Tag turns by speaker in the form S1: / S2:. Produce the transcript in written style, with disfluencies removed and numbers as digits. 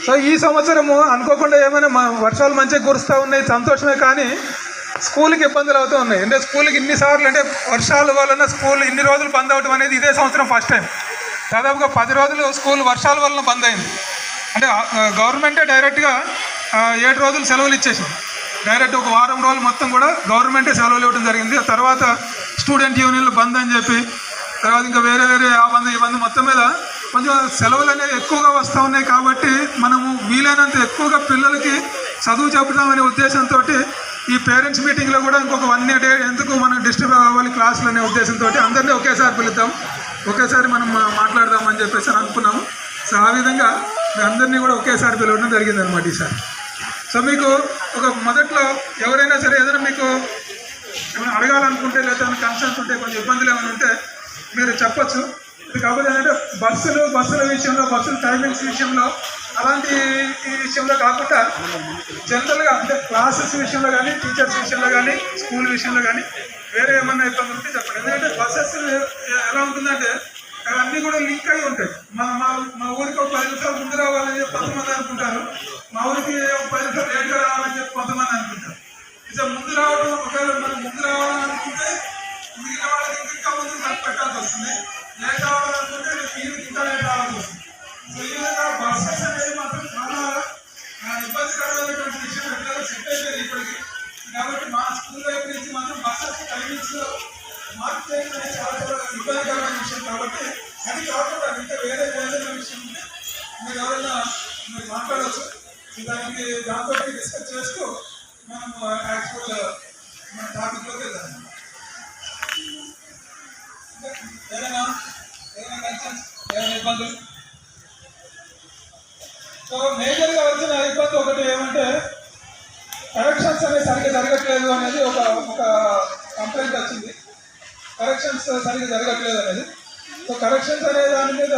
S1: So ఈ సంవత్సరము అనుకోకుండా ఏమైనా వర్షాలు మంచిగా కురుస్తూ ఉన్నాయి, సంతోషమే. కానీ స్కూల్కి ఇబ్బందులు అవుతూ ఉన్నాయి. అంటే స్కూల్కి ఇన్నిసార్లు అంటే వర్షాల వలన స్కూల్ ఇన్ని రోజులు బంద్ అవడం అనేది ఇదే సంవత్సరం ఫస్ట్ టైం. దాదాపుగా 10 రోజులు స్కూల్ వర్షాల వలన బంద్ అయింది. అంటే గవర్నమెంటే డైరెక్ట్గా 7 రోజులు సెలవులు ఇచ్చేసింది. డైరెక్ట్ ఒక వారం రోజులు మొత్తం కూడా గవర్నమెంటే సెలవులు ఇవ్వడం జరిగింది. తర్వాత స్టూడెంట్ యూనియన్లు బంద్ అని చెప్పి, తర్వాత ఇంకా వేరే ఆ బంద్ ఈ బంద్ మొత్తం మీద కొంచెం సెలవులు అనేవి ఎక్కువగా వస్తూ ఉన్నాయి. కాబట్టి మనము వీలైనంత ఎక్కువగా పిల్లలకి చదువు చెబుతామనే ఉద్దేశంతో ఈ పేరెంట్స్ మీటింగ్లో కూడా ఇంకొక 1 డే ఎందుకు మనం డిస్టర్బ్ అవ్వాలి క్లాసులు అనే ఉద్దేశంతో అందరినీ ఒకేసారి పిలుద్దాం, ఒకేసారి మనం మాట్లాడదామని చెప్పేసి అనుకున్నాము. సో ఆ విధంగా మీ అందరినీ కూడా ఒకేసారి పిలవడం జరిగింది అనమాట ఈసారి. సో మీకు ఒక మొదట్లో ఎవరైనా సరే ఏదైనా మీకు ఏమైనా అడగాలనుకుంటే లేదా కన్సర్న్స్ ఉంటే కొంచెం ఇబ్బందులు ఏమైనా ఉంటే మీరు చెప్పచ్చు. కాకపోతే ఏంటంటే బస్సుల విషయంలో, బస్సుల టైమింగ్స్ విషయంలో, అలాంటి ఈ విషయంలో కాకుండా జనరల్గా అంటే క్లాసెస్ విషయంలో కానీ, టీచర్స్ విషయంలో కానీ, స్కూల్ విషయంలో కానీ వేరే ఏమన్నా ఇబ్బంది ఉంటే చెప్పండి. ఎందుకంటే బస్సెస్ ఎలా ఉంటుందంటే అవన్నీ కూడా లింక్ అయి ఉంటాయి. మా ఊరికి ఒక 10 నిమిషాలు ముందు రావాలని చెప్పి కొంతమంది అనుకుంటారు, మా ఊరికి ఒక 10 నిమిషాలు లేట్గా రావాలని చెప్పి కొంతమంది అనుకుంటారు. ఇక ముందు రావడం, ఒకవేళ మనం ముందు రావాలని అనుకుంటే మిగిలిన వాళ్ళకి ఇంకా ముందు పెట్టాల్సి వస్తుంది, లేట్ రావాలనుకుంటే వీళ్ళకి ఇంకా లేట్ రావాల్సి వస్తుంది. సో ఈ విధంగా బస్సెస్ అనేది మాత్రం చాలా ఇబ్బందికరమైనటువంటి విషయం ఎట్లా సెట్ అయిపోయింది ఇప్పటికి. కాబట్టి మా స్కూల్ వైపు నుంచి మాత్రం బస్సెస్ టైమింగ్స్ మార్పు చేయడం అనేది చాలా ఇబ్బందికరమైన విషయం. కాబట్టి అది కాకుండా ఇంకా వేరే విషయం ఉంటే మీరు ఎవరైనా మీరు మాట్లాడవచ్చు. దానికి దాంతో డిస్కస్ చేస్తూ మనం యాక్చువల్ మన టాపిక్లోకి వెళ్దాం. ఏదైనా కన్సర్న్స్, ఏదైనా ఇబ్బందులు? సో మేజర్గా వచ్చిన ఇబ్బంది ఒకటి ఏమంటే కరెక్షన్స్ అనేది సరిగ్గా జరగట్లేదు అనేది ఒక కంప్లైంట్ వచ్చింది. కరెక్షన్స్ సరిగ్గా జరగట్లేదు అనేది. సో కరెక్షన్స్ అనే దాని మీద